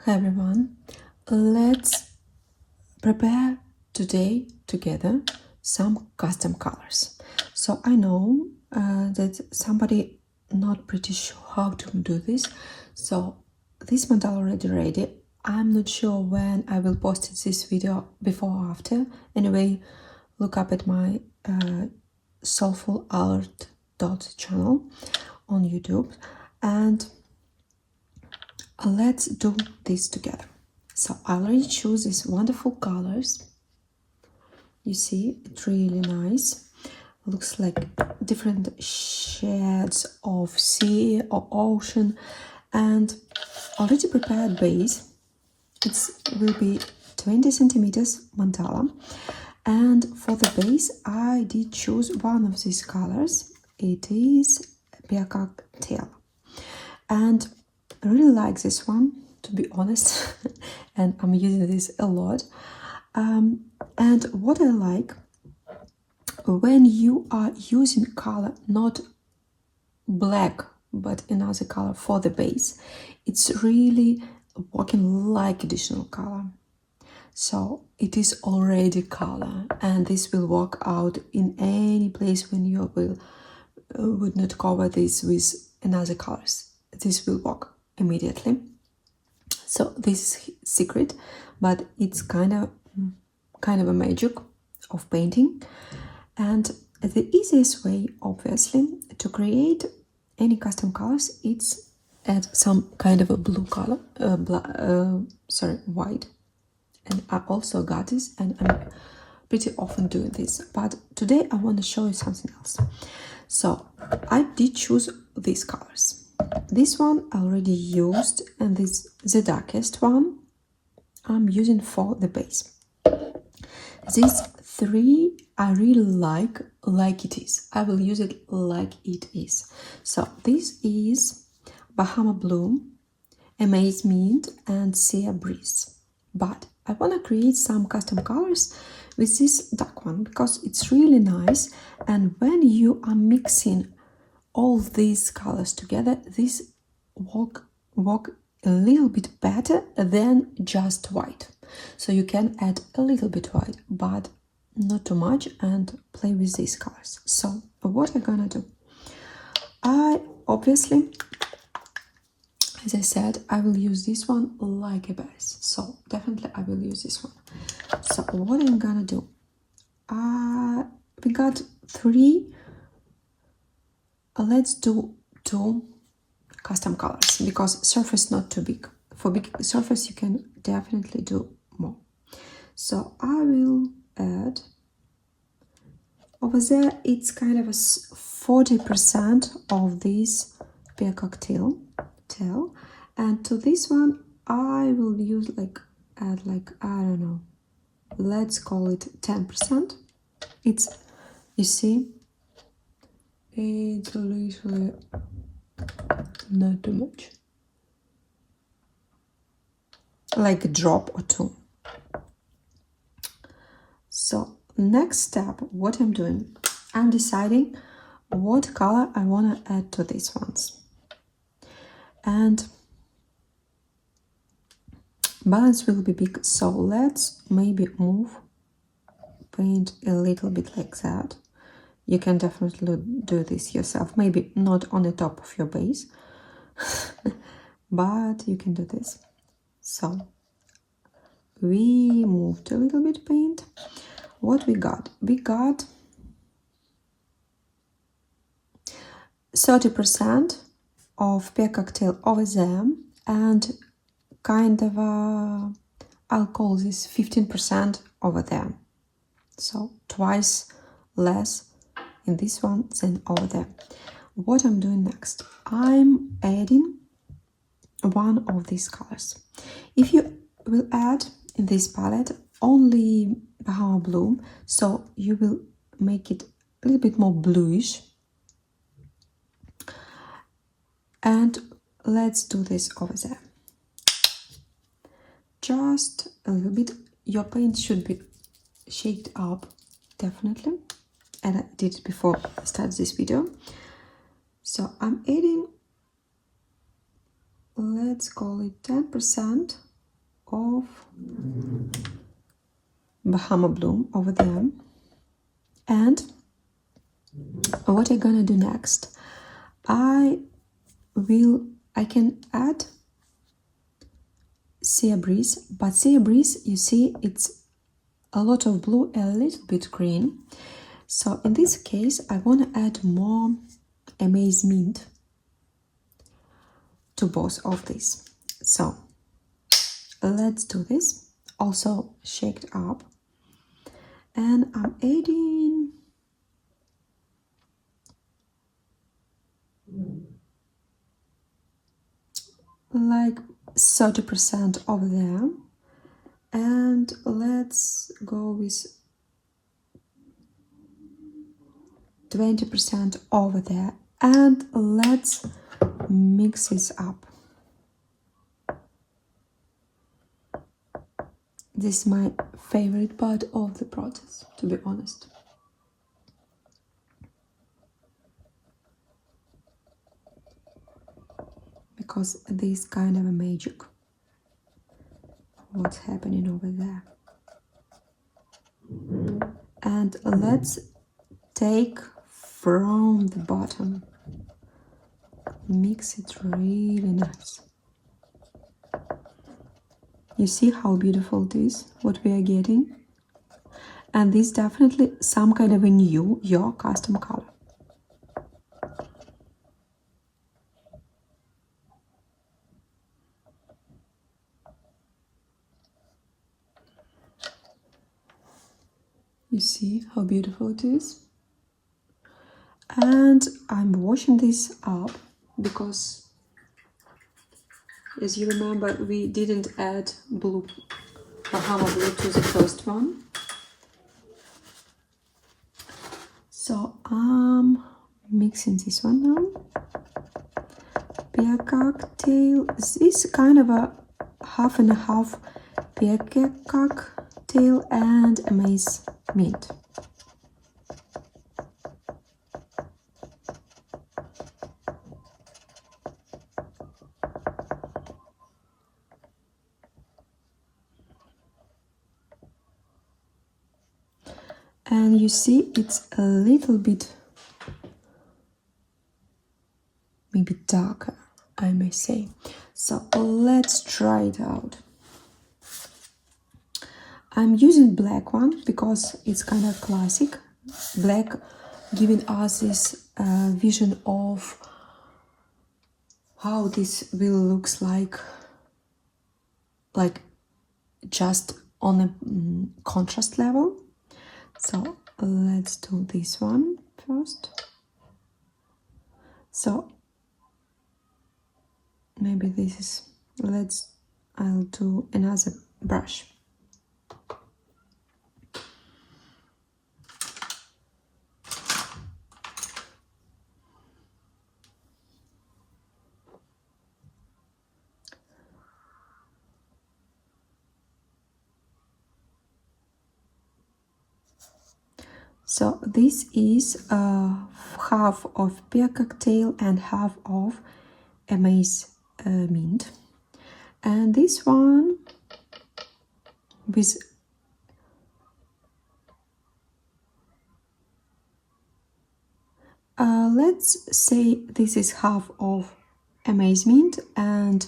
Hi everyone, let's prepare today together some custom colors. So I know that somebody not pretty sure how to do this, so this mandala already ready. I'm not sure when I will post this video, before or after. Anyway, look up at my soulful art channel on YouTube and let's do this together. So I already choose these wonderful colors. You see, it's really nice. Looks like different shades of sea or ocean, and already prepared base. It will be 20 centimeters mandala, and for the base I did choose one of these colors. It is Peacock Teal, and I really like this one, to be honest, and I'm using this a lot. And what I like, when you are using color not black but another color for the base, it's really working like additional color. So it is already color, and this will work out in any place when you would not cover this with another colors. This will work immediately. So this is secret, but it's kind of a magic of painting. And the easiest way, obviously, to create any custom colors, it's add some kind of a blue color, white. And I also got this, and I'm pretty often doing this, but today I want to show you something else. So I did choose these colors. This one I already used, and this the darkest one I'm using for the base. These three I really like it is. I will use it like it is. So this is Bahama Blue, Amaze-Mint, and Sea Breeze. But I want to create some custom colors with this dark one because it's really nice, and when you are mixing all these colors together, this work a little bit better than just white. So you can add a little bit white, but not too much, and play with these colors. So what I'm gonna do, I obviously, as I said, I will use this one like a base. So definitely I will use this one. So what I'm gonna do, we got three. Let's do two custom colors because surface not too big. For big surface you can definitely do more. So I will add over there, it's kind of a 40% of this Peacock Teal, and to this one I will use add I don't know, let's call it 10%. It's, you see, it's literally not too much, like a drop or two. So next step, what I'm doing, I'm deciding what color I want to add to these ones, and balance will be big, so let's maybe paint a little bit like that. You can definitely do this yourself, maybe not on the top of your base, but you can do this. So we moved a little bit paint. What we got? We got 30% of Peacock Teal over there, and kind of I'll call this 15% over there. So twice less in this one than over there. What I'm doing next, I'm adding one of these colors. If you will add in this palette only Bahama Blue, so you will make it a little bit more bluish. And let's do this over there. Just a little bit. Your paint should be shaded up, definitely. And I did it before I started this video. So I'm adding, let's call it 10% of Bahama blue over there. And what I'm gonna do next, I can add sea breeze, but sea breeze, you see, it's a lot of blue, a little bit green. So in this case, I want to add more Amaze-Mint to both of these. So let's do this. Also shake it up. And I'm adding like 30% over there. And let's go with 20% over there. And let's mix this up. This is my favorite part of the process, to be honest. Because this kind of a magic. What's happening over there. And let's take from the bottom. Mix it really nice. You see how beautiful it is, what we are getting? And this is definitely some kind of a new, your custom color. You see how beautiful it is? And I'm washing this up because, as you remember, we didn't add blue, Bahama blue to the first one. So I'm mixing this one now. Peacock tail. This is kind of a half and a half peacock tail and Amaze-Mint. And you see it's a little bit maybe darker, I may say. So let's try it out. I'm using black one because it's kind of classic. Black giving us this vision of how this will looks like just on a contrast level. So let's do this one first. So maybe this is, I'll do another brush. So this is half of peacock tail and half of Amaze-Mint. And this one with let's say this is half of Amaze-Mint, and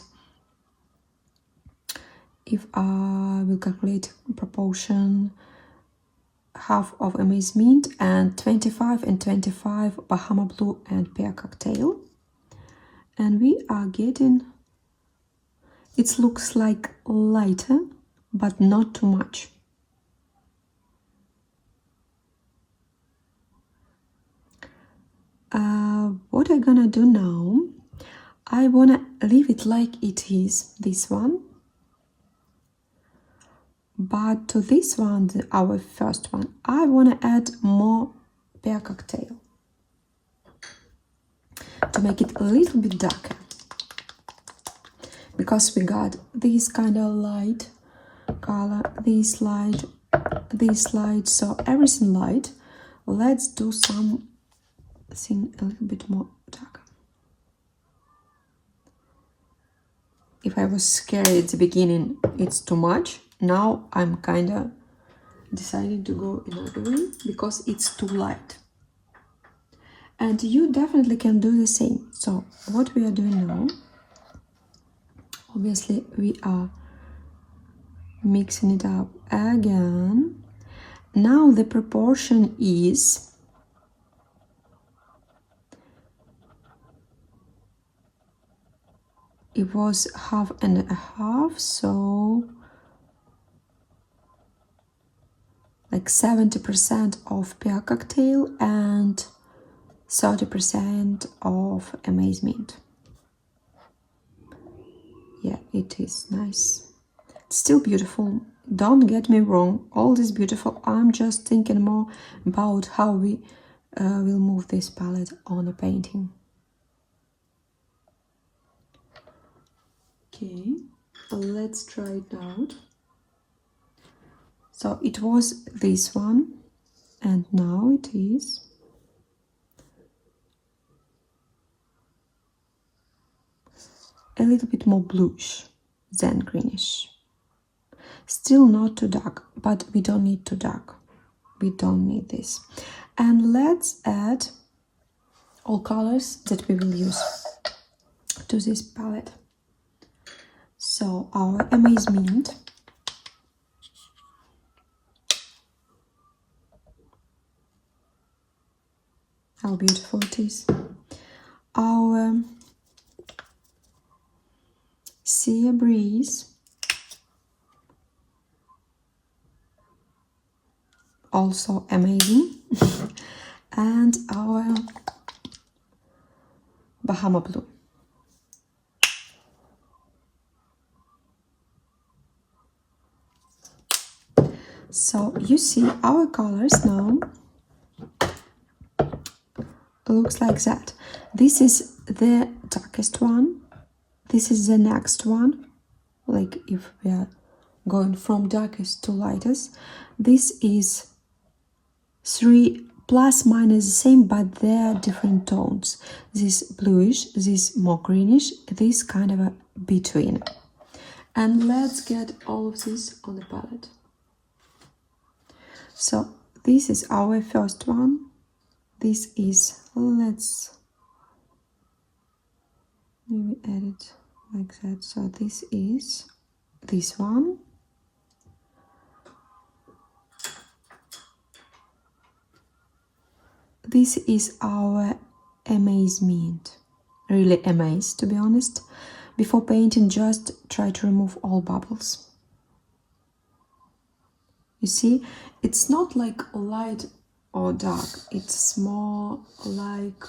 if I will calculate proportion, half of Amaze-Mint and 25 and 25 Bahama blue and peacock tail. And we are getting, it looks like lighter, but not too much. What I'm gonna do now, I wanna leave it like it is, this one. But to this one, our first one, I want to add more peacock tail to make it a little bit darker. Because we got this kind of light color, this light, so everything light. Let's do something a little bit more darker. if I was scared at the beginning it's too much, now I'm kind of deciding to go another way because it's too light. And you definitely can do the same. So what we are doing now, obviously we are mixing it up again. Now the proportion is it was 50/50, so like 70% of Peacock Teal and 30% of Amaze-Mint. Yeah, it is nice. It's still beautiful. Don't get me wrong, all this beautiful. I'm just thinking more about how we will move this palette on a painting. Okay, let's try it out. So it was this one, and now it is a little bit more bluish than greenish. Still not too dark, but we don't need too dark. We don't need this. And let's add all colors that we will use to this palette. So our Amaze-Mint, how beautiful it is. Our Sea Breeze, also amazing. And our Bahama Blue. So you see our colors now looks like that. This is the darkest one. This is the next one. Like if we are going from darkest to lightest. This is 3 plus minus the same, but they're different tones. This bluish, this more greenish, this kind of a between. And let's get all of this on the palette. So this is our first one. This is, let's maybe add it like that. So this is this one. This is our Amaze-Mint. Really amazed, to be honest. Before painting, just try to remove all bubbles. You see, it's not like light or dark. It's more like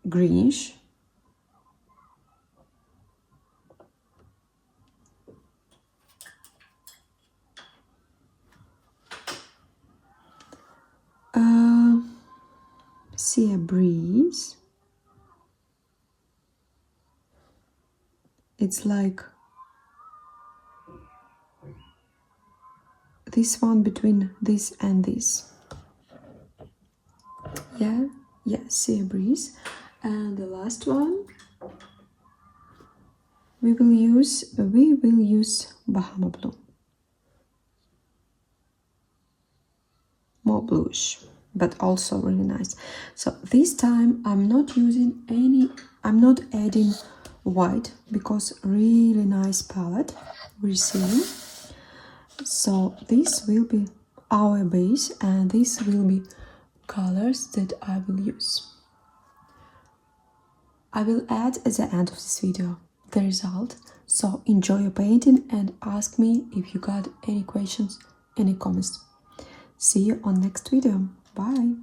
greenish. Sea Breeze. It's like this one between this and this. Yeah, Sea Breeze. And the last one we will use Bahama Blue. More bluish, but also really nice. So this time I'm not adding white because really nice palette we're seeing. So this will be our base and this will be colors that I will use. I will add at the end of this video the result. So enjoy your painting and ask me if you got any questions, any comments. See you on next video. Bye.